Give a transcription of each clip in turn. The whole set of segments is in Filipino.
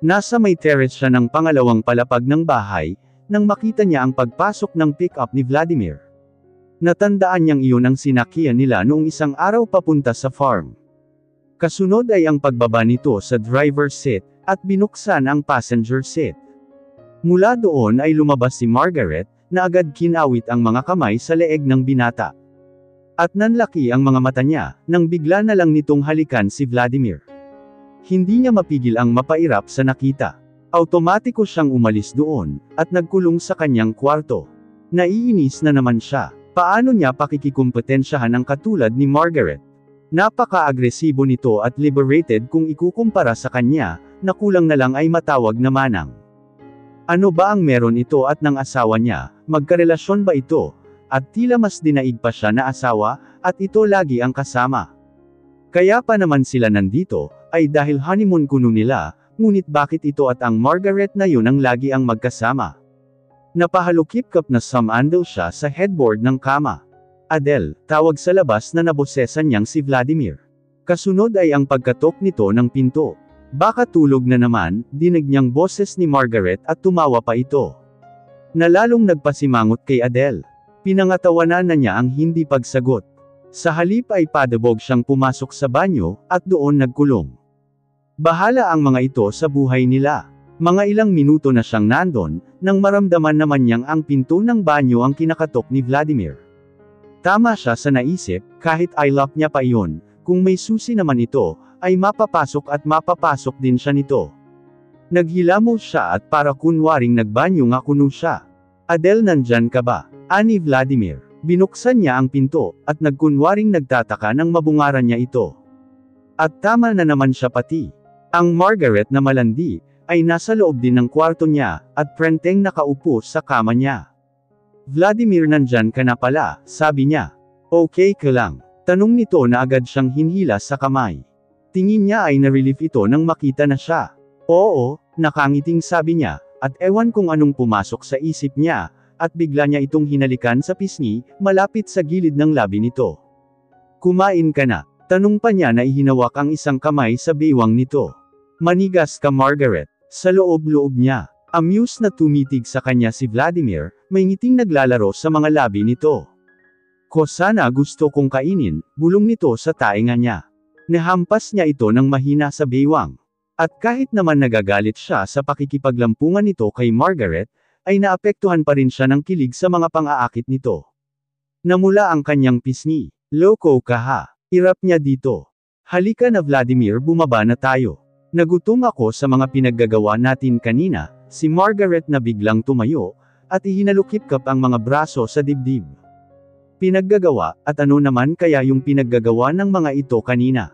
Nasa may terrace siya ng pangalawang palapag ng bahay, nang makita niya ang pagpasok ng pick-up ni Vladimir. Natandaan niyang iyon ang sinakyan nila noong isang araw papunta sa farm. Kasunod ay ang pagbaba nito sa driver's seat, at binuksan ang passenger seat. Mula doon ay lumabas si Margaret, na agad kinawit ang mga kamay sa leeg ng binata. At nanlaki ang mga mata niya, nang bigla na lang nitong halikan si Vladimir. Hindi niya mapigil ang mapairap sa nakita. Automatiko siyang umalis doon, at nagkulong sa kanyang kwarto. Naiinis na naman siya. Paano niya pakikikumpetensyahan ang katulad ni Margaret? Napaka-agresibo nito at liberated kung ikukumpara sa kanya, na kulang na lang ay matawag na manang. Ano ba ang meron ito at ng asawa niya, magkarelasyon ba ito? At tila mas dinaig pa siya na asawa, at ito lagi ang kasama. Kaya pa naman sila nandito, ay dahil honeymoon kuno nila, ngunit bakit ito at ang Margaret na yun ang lagi ang magkasama? Napahalukip-kap na sumandal siya sa headboard ng kama. Adele, tawag sa labas na nabosesan niyang si Vladimir. Kasunod ay ang pagkatok nito ng pinto. Baka tulog na naman, dinig niyang boses ni Margaret at tumawa pa ito. Nalalong nagpasimangot kay Adele. Pinangatawanan na niya ang hindi pagsagot. Sa halip ay padabog siyang pumasok sa banyo, at doon nagkulong. Bahala ang mga ito sa buhay nila. Mga ilang minuto na siyang nandon, nang maramdaman naman niyang ang pinto ng banyo ang kinakatok ni Vladimir. Tama siya sa naisip, kahit i-lock niya pa iyon, kung may susi naman ito, ay mapapasok at mapapasok din siya nito. Naghilamo siya at para kunwaring nagbanyo nga kuno siya. Adele, nandyan ka ba? Ani Vladimir. Binuksan niya ang pinto, at nagkunwaring nagtataka nang mabungaran niya ito. At tama na naman siya pati. Ang Margaret na malandi, ay nasa loob din ng kwarto niya, at prenteng nakaupo sa kama niya. Vladimir, nandyan ka na pala, sabi niya. Okay ka lang? Tanong nito na agad siyang hinhila sa kamay. Tingin niya ay na-relief ito nang makita na siya. Oo, nakangiting sabi niya, at ewan kung anong pumasok sa isip niya, at bigla niya itong hinalikan sa pisngi, malapit sa gilid ng labi nito. Kumain ka na? Tanong pa niya na ihinawak ang isang kamay sa bewang nito. Manigas ka, Margaret. Sa loob-loob niya. Amused na tumitig sa kanya si Vladimir, may ngiting naglalaro sa mga labi nito. Ko sana gusto kong kainin, bulong nito sa tainga niya. Nahampas niya ito ng mahina sa bewang. At kahit naman nagagalit siya sa pakikipaglampungan nito kay Margaret, ay naapektuhan pa rin siya ng kilig sa mga pang-aakit nito. Namula ang kanyang pisngi. Loko ka ha. Irap niya dito. Halika na Vladimir, bumaba na tayo. Nagutom ako sa mga pinaggagawa natin kanina, si Margaret na biglang tumayo, at ihinalukip-kap ang mga braso sa dibdib. Pinaggagawa, at ano naman kaya yung pinaggagawa ng mga ito kanina?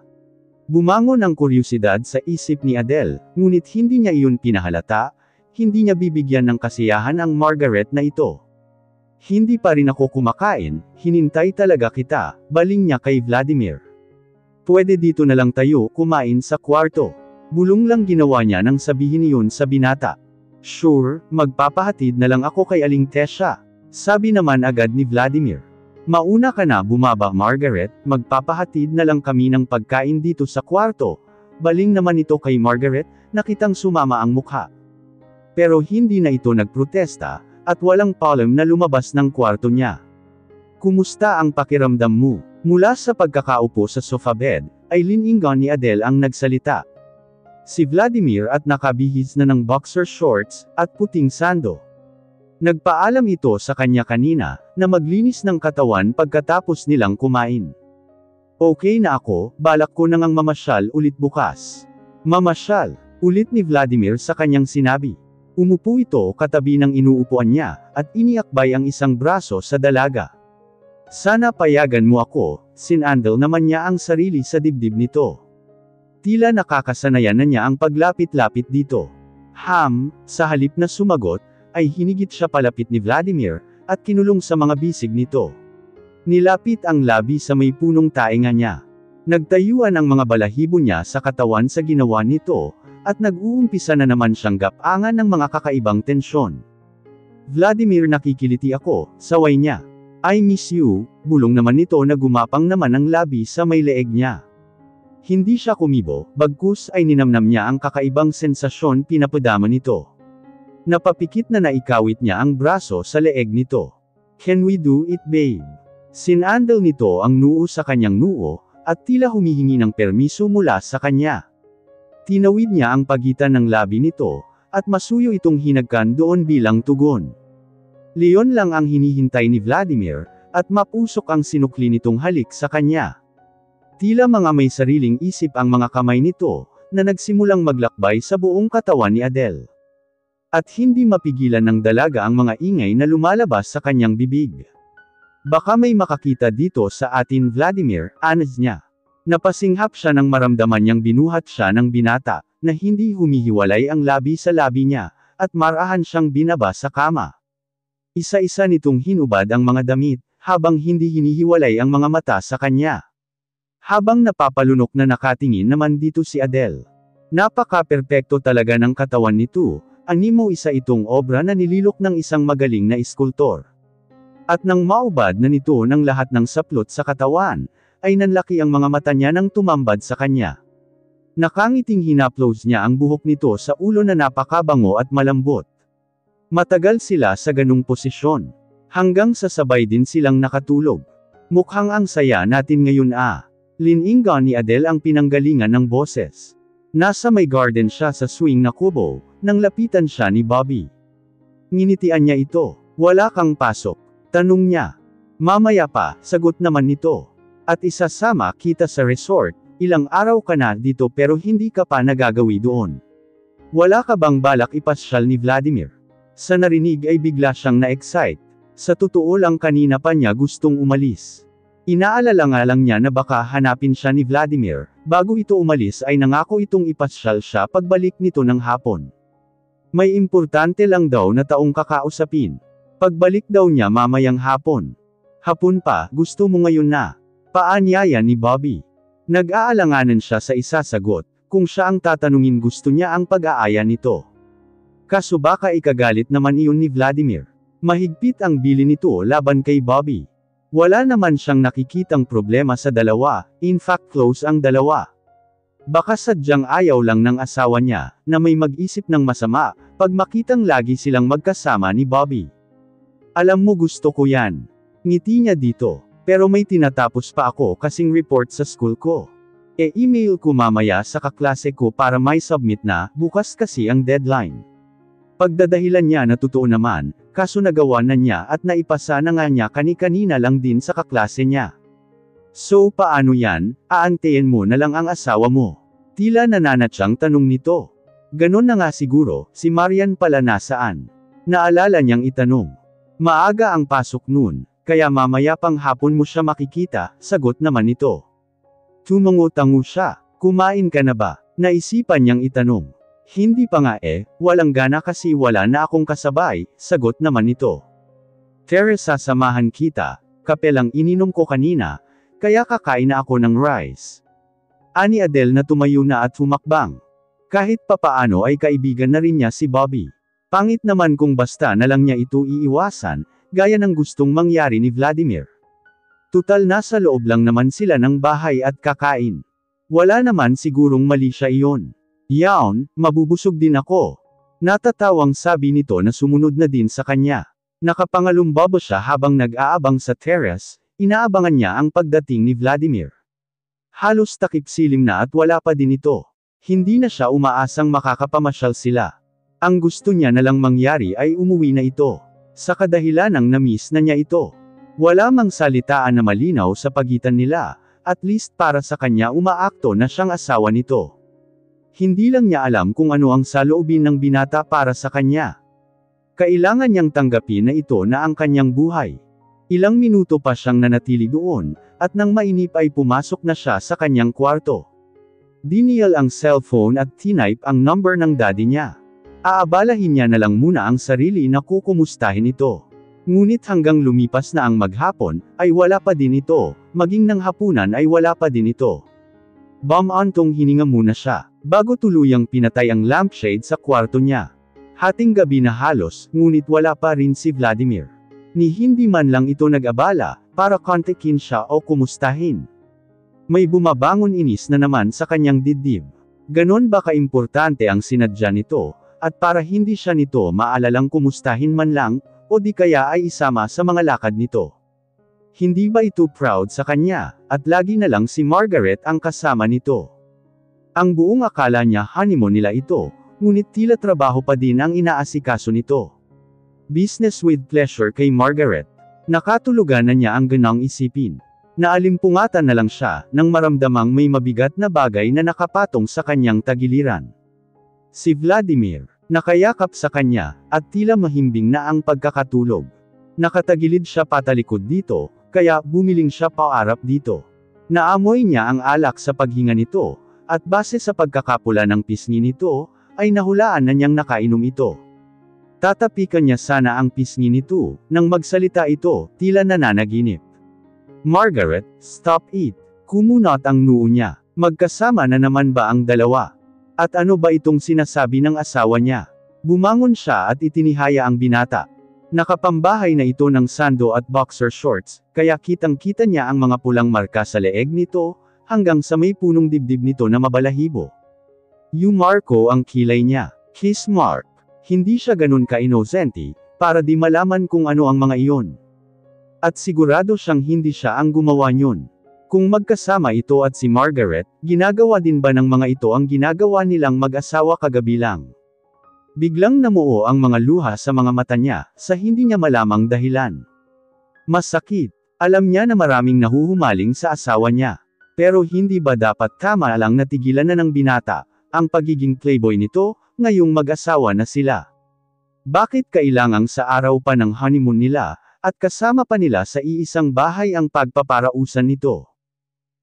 Bumangon ang kuryusidad sa isip ni Adele, ngunit hindi niya iyon pinahalata, hindi niya bibigyan ng kasiyahan ang Margaret na ito. Hindi pa rin ako kumakain, hinintay talaga kita, baling niya kay Vladimir. Pwede dito na lang tayo kumain sa kwarto. Bulong lang ginawa niya nang sabihin iyon sa binata. Sure, magpapahatid na lang ako kay Aling Tesha. Sabi naman agad ni Vladimir. Mauna ka na bumaba Margaret, magpapahatid na lang kami ng pagkain dito sa kwarto. Baling naman ito kay Margaret, nakitang sumama ang mukha. Pero hindi na ito nagprotesta, at walang palem na lumabas ng kwarto niya. Kumusta ang pakiramdam mo? Mula sa pagkakaupo sa sofa bed, ay liningan ni Adele ang nagsalita. Si Vladimir at nakabihis na ng boxer shorts, at puting sando. Nagpaalam ito sa kanya kanina, na maglinis ng katawan pagkatapos nilang kumain. Okay na ako, balak ko nang mamasyal ulit bukas. Mamasyal, ulit ni Vladimir sa kanyang sinabi. Umupo ito katabi ng inuupuan niya, at iniakbay ang isang braso sa dalaga. Sana payagan mo ako, sinandal naman niya ang sarili sa dibdib nito. Tila nakakasanayan na niya ang paglapit-lapit dito. Sa halip na sumagot, ay hinigit siya palapit ni Vladimir, at kinulong sa mga bisig nito. Nilapit ang labi sa may punong tainga niya. Nagtayuan ang mga balahibo niya sa katawan sa ginawa nito, at nag-uumpisa na naman siyang gapangan ng mga kakaibang tensyon. Vladimir, nakikiliti ako, saway niya. I miss you, bulong naman nito na gumapang naman ang labi sa may leeg niya. Hindi siya kumibo, bagkus ay ninamnam niya ang kakaibang sensasyon pinapadama nito. Napapikit na naikawit niya ang braso sa leeg nito. "Can we do it, babe?" Sinandal nito ang noo sa kanyang noo, at tila humihingi ng permiso mula sa kanya. Tinawid niya ang pagitan ng labi nito, at masuyo itong hinagkan doon bilang tugon. Leon lang ang hinihintay ni Vladimir, at mapusok ang sinukli nitong halik sa kanya. Tila mga may sariling isip ang mga kamay nito, na nagsimulang maglakbay sa buong katawan ni Adele. At hindi mapigilan ng dalaga ang mga ingay na lumalabas sa kanyang bibig. "Baka may makakita dito sa atin, Vladimir," anas niya. Napasinghap siya nang maramdaman niyang binuhat siya ng binata, na hindi humihiwalay ang labi sa labi niya, at marahan siyang binaba sa kama. Isa-isa nitong hinubad ang mga damit, habang hindi hinihiwalay ang mga mata sa kanya. Habang napapalunok na nakatingin naman dito si Adele. Napaka-perpekto talaga ng katawan nito, animo isa itong obra na nililok ng isang magaling na iskultor. At nang maubad na nito ng lahat ng saplot sa katawan, ay nanlaki ang mga mata niya nang tumambad sa kanya. Nakangiting hinaplos niya ang buhok nito sa ulo na napakabango at malambot. Matagal sila sa ganung posisyon. Hanggang sa sabay din silang nakatulog. "Mukhang ang saya natin ngayon ah." Liningan ni Adele ang pinanggalingan ng boses. Nasa may garden siya sa swing na kubo, nang lapitan siya ni Bobby. Nginitian niya ito. "Wala kang pasok?" tanong niya. "Mamaya pa," sagot naman nito. "At isasama kita sa resort, ilang araw ka na dito pero hindi ka pa nagagawi doon. Wala ka bang balak ipasyal ni Vladimir?" Sa narinig ay bigla siyang na-excite. Sa totoo lang kanina pa niya gustong umalis. Inaalala nga lang niya na baka hanapin siya ni Vladimir, bago ito umalis ay nangako itong ipasyal siya pagbalik nito ng hapon. May importante lang daw na taong kakausapin. Pagbalik daw niya mamayang hapon. "Hapon pa, gusto mo ngayon na?" paanyaya ni Bobby. Nag-aalanganan siya sa isasagot, kung siya ang tatanungin gusto niya ang pag-aaya nito. Kaso baka ikagalit naman iyon ni Vladimir. Mahigpit ang bili nito laban kay Bobby. Wala naman siyang nakikitang problema sa dalawa, in fact close ang dalawa. Baka sadyang ayaw lang ng asawa niya, na may mag-isip ng masama, pag makitang lagi silang magkasama ni Bobby. "Alam mo gusto ko yan." Ngiti niya dito. "Pero may tinatapos pa ako kasing report sa school ko. E-email ko mamaya sa kaklase ko para may submit na, bukas kasi ang deadline." Pagdadahilan niya na totoo naman, kaso nagawa na niya at naipasa na nga niya kani-kanina lang din sa kaklase niya. "So paano yan, aantayin mo na lang ang asawa mo?" Tila nananatyang tanong nito. Ganon na nga siguro, si Marian pala nasaan? Naalala niyang itanong. "Maaga ang pasok noon, kaya mamaya pang hapon mo siya makikita," sagot naman nito. Tumango-tango siya. "Kumain ka na ba?" naisipan niyang itanong. "Hindi pa nga walang gana kasi wala na akong kasabay," sagot naman nito. "Teresa sasamahan kita, kape lang ininom ko kanina, kaya kakain na ako ng rice." Ani Adele na tumayo na at humakbang. Kahit papaano ay kaibigan na rin niya si Bobby. Pangit naman kung basta na lang niya ito iiwasan, gaya ng gustong mangyari ni Vladimir. Tutal nasa loob lang naman sila ng bahay at kakain. Wala naman sigurong mali siya iyon. "Yaon, mabubusog din ako." Natatawang sabi nito na sumunod na din sa kanya. Nakapangalumbaba siya habang nag-aabang sa terrace, inaabangan niya ang pagdating ni Vladimir. Halos takip silim na at wala pa din ito. Hindi na siya umaasang makakapamasyal sila. Ang gusto niya na lang mangyari ay umuwi na ito. Sa kadahilanang na-miss na niya ito. Wala mang salitaan na malinaw sa pagitan nila, at least para sa kanya umaakto na siyang asawa nito. Hindi lang niya alam kung ano ang saloobin ng binata para sa kanya. Kailangan niyang tanggapin na ito na ang kanyang buhay. Ilang minuto pa siyang nanatili doon, at nang mainip ay pumasok na siya sa kanyang kwarto. Dinial ang cellphone at tinype ang number ng daddy niya. Aabalahin niya na lang muna ang sarili na kukumustahin ito. Ngunit hanggang lumipas na ang maghapon, ay wala pa din ito, maging ng hapunan ay wala pa din ito. Bumantong hininga muna siya, bago tuluyang pinatay ang lampshade sa kwarto niya. Hating gabi na halos, ngunit wala pa rin si Vladimir. Ni hindi man lang ito nag-abala, para kontakin siya o kumustahin. May bumabangon inis na naman sa kanyang dibdib. Ganon ba kaimportante ang sinadya nito, at para hindi siya nito maalalang kumustahin man lang, o di kaya ay isama sa mga lakad nito. Hindi ba ito proud sa kanya, at lagi na lang si Margaret ang kasama nito. Ang buong akala niya honeymoon nila ito, ngunit tila trabaho pa din ang inaasikaso nito. Business with pleasure kay Margaret. Nakatulugan na niya ang ganang isipin. Naalimpungatan na lang siya, nang maramdamang may mabigat na bagay na nakapatong sa kanyang tagiliran. Si Vladimir, nakayakap sa kanya, at tila mahimbing na ang pagkakatulog. Nakatagilid siya patalikod dito, kaya bumiling siya paarap dito. Naamoy niya ang alak sa paghinga nito, at base sa pagkakapula ng pisngi nito, ay nahulaan na niyang nakainom ito. Tatapikan niya sana ang pisngi nito, nang magsalita ito, tila nananaginip. Margaret, stop it. Kumunot ang noo niya. Magkasama na naman ba ang dalawa? At ano ba itong sinasabi ng asawa niya? Bumangon siya at itinihaya ang binata. Nakapambahay na ito ng sando at boxer shorts, kaya kitang-kita niya ang mga pulang marka sa leeg nito, hanggang sa may punong dibdib nito na mabalahibo. Marco ang kilay niya. Kiss mark. Hindi siya ganun ka-inosente, para di malaman kung ano ang mga iyon. At sigurado siyang hindi siya ang gumawa niyon. Kung magkasama ito at si Margaret, ginagawa din ba ng mga ito ang ginagawa nilang mag-asawa kagabi lang? Biglang namuo ang mga luha sa mga mata niya, sa hindi niya malamang dahilan. Masakit. Alam niya na maraming nahuhumaling sa asawa niya. Pero hindi ba dapat tama lang natigilan na ng binata, ang pagiging playboy nito, ngayong mag-asawa na sila? Bakit kailangang sa araw pa ng honeymoon nila, at kasama pa nila sa iisang bahay ang pagpaparausan nito?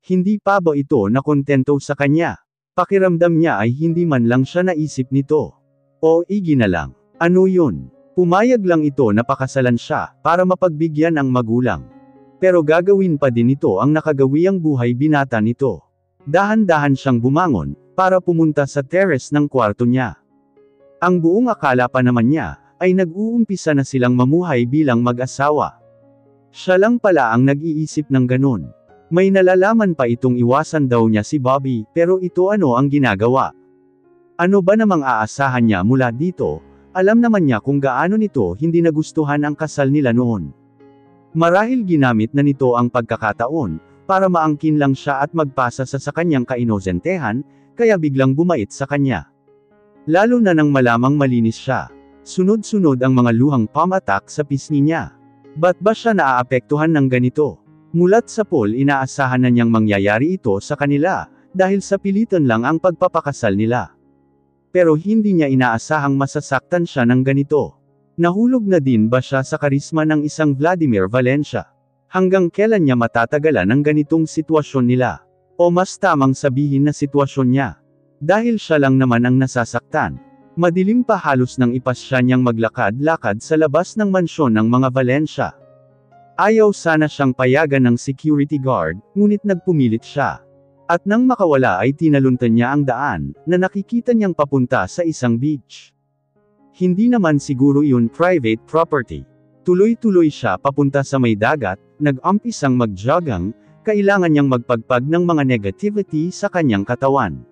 Hindi pa ba ito nakontento sa kanya? Pakiramdam niya ay hindi man lang siya naisip nito. O igi na lang. Ano yun? Pumayag lang ito na pakasalan siya, para mapagbigyan ang magulang. Pero gagawin pa din ito ang nakagawiang buhay binata nito. Dahan-dahan siyang bumangon, para pumunta sa terrace ng kwarto niya. Ang buong akala pa naman niya, ay nag-uumpisa na silang mamuhay bilang mag-asawa. Siya lang pala ang nag-iisip ng ganun. May nalalaman pa itong iwasan daw niya si Bobby, pero ito ano ang ginagawa? Ano ba namang aasahan niya mula dito? Alam naman niya kung gaano nito hindi nagustuhan ang kasal nila noon. Marahil ginamit na nito ang pagkakataon, para maangkin lang siya at magpasa sa kanyang kainosentehan, kaya biglang bumait sa kanya. Lalo na nang malamang malinis siya. Sunod-sunod ang mga luhang pamatak sa pisngi niya. Ba't ba siya naaapektuhan ng ganito? Mulat sa poll inaasahan na niyang mangyayari ito sa kanila, dahil sa pilitan lang ang pagpapakasal nila. Pero hindi niya inaasahang masasaktan siya ng ganito. Nahulog na din ba siya sa karisma ng isang Vladimir Valencia? Hanggang kailan niya matatagalan ang ganitong sitwasyon nila? O mas tamang sabihin na sitwasyon niya? Dahil siya lang naman ang nasasaktan. Madilim pa halos nang ipasya niyang maglakad-lakad sa labas ng mansyon ng mga Valencia. Ayaw sana siyang payagan ng security guard, ngunit nagpumilit siya. At nang makawala ay tinaluntan niya ang daan, na nakikita niyang papunta sa isang beach. Hindi naman siguro iyon private property. Tuloy-tuloy siya papunta sa may dagat, nag-umpisang mag-jogging, kailangan niyang magpagpag ng mga negativity sa kanyang katawan.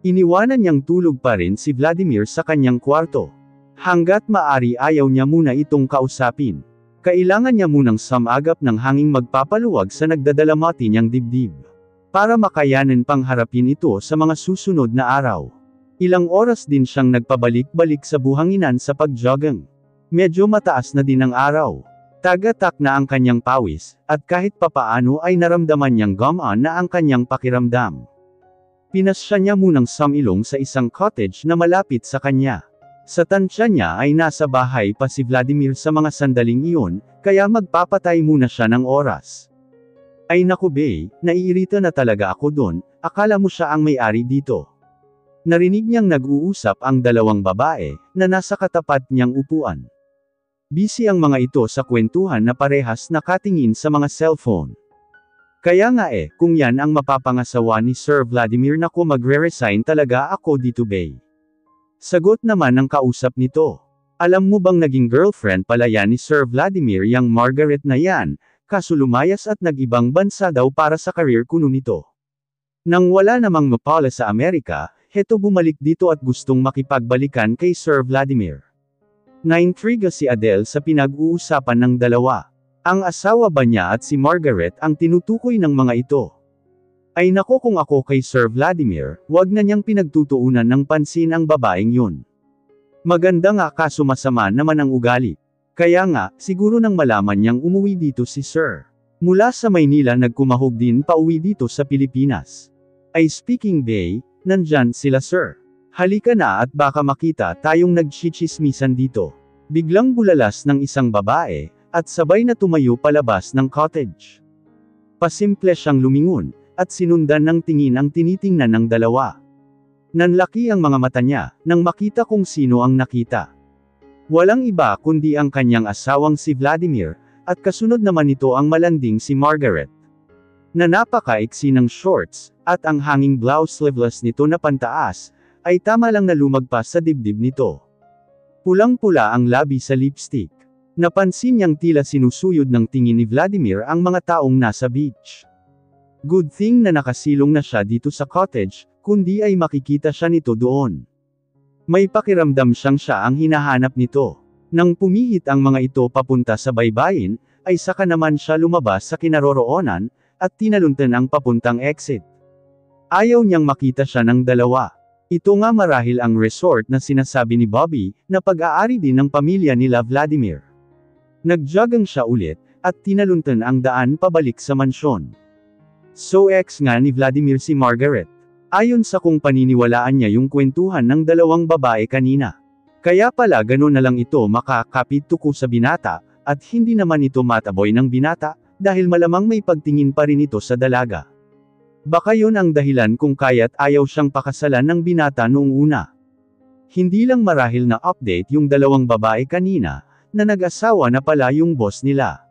Iniwanan niyang tulog pa rin si Vladimir sa kanyang kwarto. Hanggat maari ayaw niya muna itong kausapin. Kailangan niya munang samagap ng hanging magpapaluwag sa nagdadalamati niyang dibdib. Para makayanan pang harapin ito sa mga susunod na araw. Ilang oras din siyang nagpabalik-balik sa buhanginan sa pagjogging. Medyo mataas na din ang araw. Tagatak na ang kanyang pawis, at kahit papaano ay naramdaman niyang gumaan na ang kanyang pakiramdam. Pinasya niya munang sumilong sa isang cottage na malapit sa kanya. Sa tansya niya ay nasa bahay pa si Vladimir sa mga sandaling iyon, kaya magpapatay muna siya ng oras. Ay naku bae, naiirita na talaga ako doon, akala mo siya ang may-ari dito. Narinig niyang nag-uusap ang dalawang babae, na nasa katapat niyang upuan. Busy ang mga ito sa kwentuhan na parehas nakatingin sa mga cellphone. Kaya nga kung yan ang mapapangasawa ni Sir Vladimir naku magre-resign talaga ako dito bae. Sagot naman ng kausap nito. Alam mo bang naging girlfriend pala yan ni Sir Vladimir yang Margaret na yan, kaso lumayas at nag-ibang bansa daw para sa career kuno nito. Nang wala namang mapala sa Amerika, heto bumalik dito at gustong makipagbalikan kay Sir Vladimir. Naintriga si Adele sa pinag-uusapan ng dalawa. Ang asawa ba niya at si Margaret ang tinutukoy ng mga ito? Ay nako, kung ako kay Sir Vladimir, wag na niyang pinagtutuunan ng pansin ang babaeng yun. Maganda nga kaso masama naman ang ugali. Kaya nga, siguro nang malaman niyang umuwi dito si Sir. Mula sa Maynila nagkumahog din pauwi dito sa Pilipinas. Ay speaking bay, nandyan sila Sir. Halika na at baka makita tayong nagchichismisan dito. Biglang bulalas ng isang babae, at sabay na tumayo palabas ng cottage. Pasimple siyang lumingon, at sinundan ng tingin ang tinitingnan ng dalawa. Nanlaki ang mga mata niya, nang makita kung sino ang nakita. Walang iba kundi ang kanyang asawang si Vladimir, at kasunod naman nito ang malanding si Margaret. Na napakaiksi ng shorts, at ang hanging blouse sleeveless nito na pantaas, ay tama lang na lumagpas sa dibdib nito. Pulang-pula ang labi sa lipstick. Napansin niyang tila sinusuyod ng tingin ni Vladimir ang mga taong nasa beach. Good thing na nakasilong na siya dito sa cottage, kundi ay makikita siya nito doon. May pakiramdam siyang siya ang hinahanap nito. Nang pumihit ang mga ito papunta sa baybayin, ay saka naman siya lumabas sa kinaroroonan, at tinaluntan ang papuntang exit. Ayaw niyang makita siya ng dalawa. Ito nga marahil ang resort na sinasabi ni Bobby, na pag-aari din ng pamilya nila Vladimir. Nagjogging siya ulit, at tinaluntan ang daan pabalik sa mansyon. So ex nga ni Vladimir si Margaret. Ayon sa kung paniniwalaan niya yung kwentuhan ng dalawang babae kanina. Kaya pala gano'n na lang ito makakapit tuko sa binata, at hindi naman ito mataboy ng binata, dahil malamang may pagtingin pa rin ito sa dalaga. Baka yun ang dahilan kung kaya't ayaw siyang pakasalan ng binata noong una. Hindi lang marahil na update yung dalawang babae kanina, na nag-asawa na pala yung boss nila.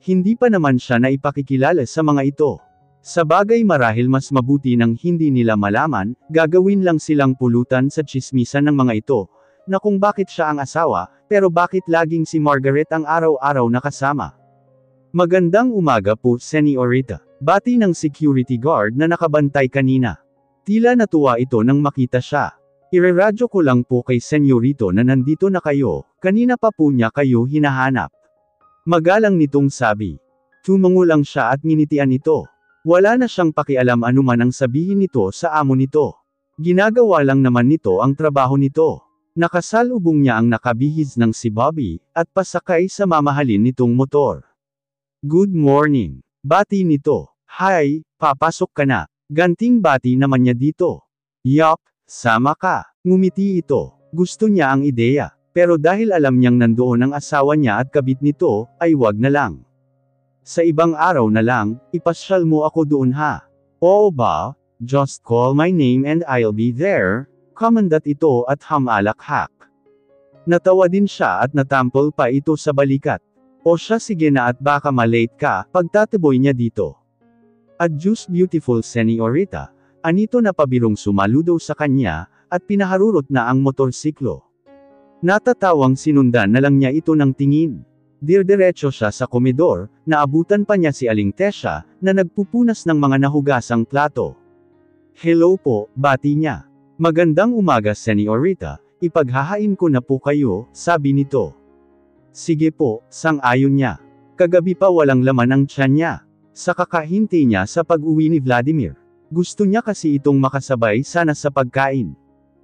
Hindi pa naman siya na ipakikilala sa mga ito. Sa bagay marahil mas mabuti nang hindi nila malaman, gagawin lang silang pulutan sa tsismisan ng mga ito, na kung bakit siya ang asawa, pero bakit laging si Margaret ang araw-araw nakasama. Magandang umaga po, Senyorita. Bati ng security guard na nakabantay kanina. Tila natuwa ito nang makita siya. Ireradyo ko lang po kay Senyorito na nandito na kayo, kanina pa po niya kayo hinahanap. Magalang nitong sabi. Tumango lang siya at nginitian ito. Wala na siyang pakialam anuman ang sabihin nito sa amo nito. Ginagawa lang naman nito ang trabaho nito. Nakasalubong niya ang nakabihis ng si Bobby, at pasakay sa mamahalin nitong motor. Good morning. Bati nito. Hi, papasok ka na. Ganting bati naman niya dito. Yup, sama ka. Ngumiti ito. Gusto niya ang ideya. Pero dahil alam niyang nandoon ang asawa niya at kabit nito, ay wag na lang. Sa ibang araw na lang, ipasyal mo ako doon ha. Oo ba? Just call my name and I'll be there. Kamandat ito at hamalakhak. Natawa din siya at natampol pa ito sa balikat. O siya, sige na at baka malate ka, pagtataboy niya dito. Adios beautiful Senyorita. Anito na pabirong sumaludo sa kanya, at pinaharurot na ang motorsiklo. Natatawang sinundan na lang niya ito ng tingin. Dirdiretso siya sa komedor, naabutan pa niya si Aling Tesha, na nagpupunas ng mga nahugasang plato. Hello po, bati niya. Magandang umaga Senyorita, ipaghahain ko na po kayo, sabi nito. Sige po, sang-ayon niya. Kagabi pa walang laman ang tiyan niya. Sa kakahinti niya sa pag-uwi ni Vladimir. Gusto niya kasi itong makasabay sana sa pagkain.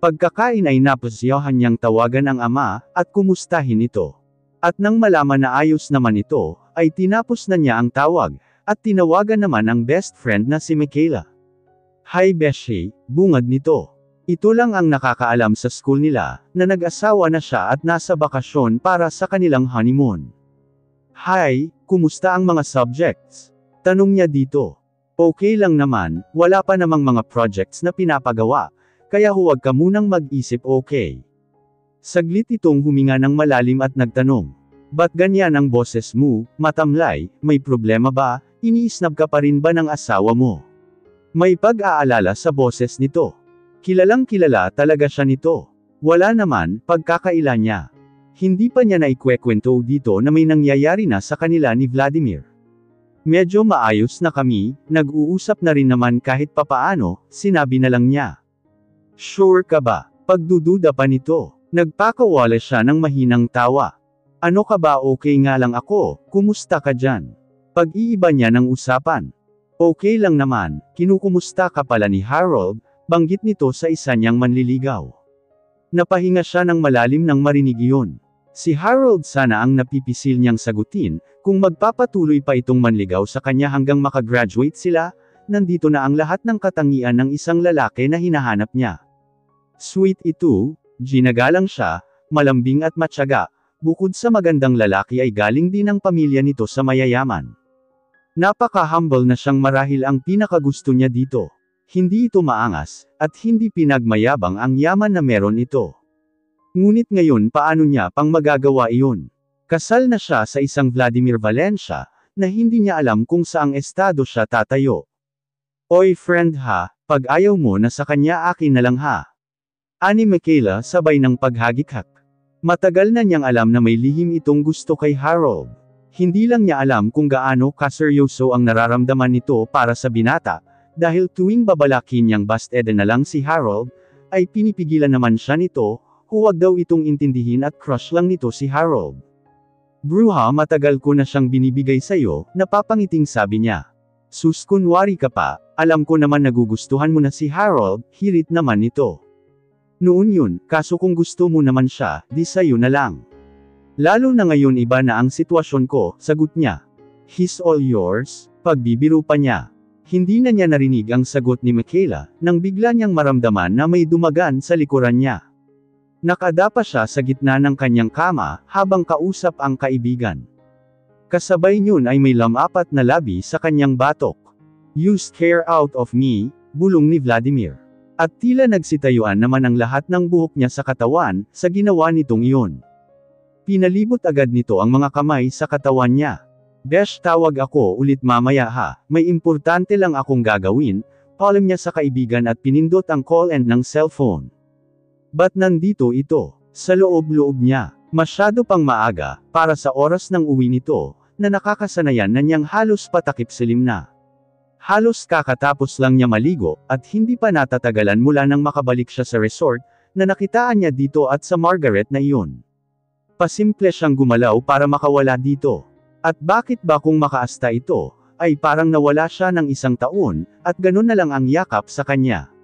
Pagkakain ay napasyahan niyang tawagan ang ama, at kumustahin ito. At nang malaman na ayos naman ito, ay tinapos na niya ang tawag, at tinawagan naman ang best friend na si Michaela. Hi Beshi, bungad nito. Ito lang ang nakakaalam sa school nila, na nag-asawa na siya at nasa bakasyon para sa kanilang honeymoon. Hi, kumusta ang mga subjects? Tanong niya dito. Okay lang naman, wala pa namang mga projects na pinapagawa, kaya huwag ka munang mag-isip okay. Saglit itong huminga ng malalim at nagtanong. Ba't ganyan ang boses mo, matamlay, may problema ba, iniisnab ka pa rin ba ng asawa mo? May pag-aalala sa boses nito. Kilalang kilala talaga siya nito. Wala naman, pagkakaila niya. Hindi pa niya naikwekwento dito na may nangyayari na sa kanila ni Vladimir. Medyo maayos na kami, nag-uusap na rin naman kahit papaano, sinabi na lang niya. Sure ka ba? Pagdududa pa nito. Nagpakawala siya ng mahinang tawa. Ano ka ba, okay nga lang ako, kumusta ka dyan? Pag-iiba niya ng usapan. Okay lang naman, kinukumusta ka pala ni Harold, banggit nito sa isa niyang manliligaw. Napahinga siya ng malalim nang marinig iyon. Si Harold sana ang napipisil niyang sagutin, kung magpapatuloy pa itong manligaw sa kanya hanggang makagraduate sila, nandito na ang lahat ng katangian ng isang lalaki na hinahanap niya. Sweet ito, ginagalang siya, malambing at matyaga, bukod sa magandang lalaki ay galing din ang pamilya nito sa mayayaman. Napaka-humble na siyang marahil ang pinakagusto niya dito. Hindi ito maangas, at hindi pinagmayabang ang yaman na meron ito. Ngunit ngayon paano niya pang magagawa iyon? Kasal na siya sa isang Vladimir Valencia, na hindi niya alam kung saang estado siya tatayo. Oy friend ha, pag ayaw mo na sa kanya akin na lang ha. Ani Michaela sabay ng paghagikak. Matagal na niyang alam na may lihim itong gusto kay Harold. Hindi lang niya alam kung gaano kaseryoso ang nararamdaman nito para sa binata, dahil tuwing babalakin niyang busted na lang si Harold, ay pinipigilan naman siya nito, huwag daw itong intindihin at crush lang nito si Harold. Bruha, matagal ko na siyang binibigay sa'yo, napapangiting sabi niya. Sus, kunwari ka pa, alam ko naman nagugustuhan mo na si Harold, hirit naman nito. Noon yun, kaso kung gusto mo naman siya, di sa'yo na lang. Lalo na ngayon iba na ang sitwasyon ko, sagot niya. He's all yours, pagbibiro pa niya. Hindi na niya narinig ang sagot ni Michaela, nang bigla niyang maramdaman na may dumagan sa likuran niya. Nakadapa siya sa gitna ng kanyang kama, habang kausap ang kaibigan. Kasabay niyon ay may lamapat na labi sa kanyang batok. You scare out of me, bulong ni Vladimir. At tila nagsitayuan naman ang lahat ng buhok niya sa katawan, sa ginawa nitong iyon. Pinalibot agad nito ang mga kamay sa katawan niya. Besh, tawag ako ulit mamaya ha, may importante lang akong gagawin, palam niya sa kaibigan at pinindot ang call end ng cellphone. Ba't nandito ito? Sa loob-loob niya. Masyado pang maaga, para sa oras ng uwi nito, na nakakasanayan na niyang halos patakip silim na. Halos kakatapos lang niya maligo, at hindi pa natatagalan mula nang makabalik siya sa resort, na nakitaan niya dito at sa Margaret na iyon. Pasimple siyang gumalaw para makawala dito. At bakit ba kung makaasta ito, ay parang nawala siya ng isang taon, at ganun na lang ang yakap sa kanya.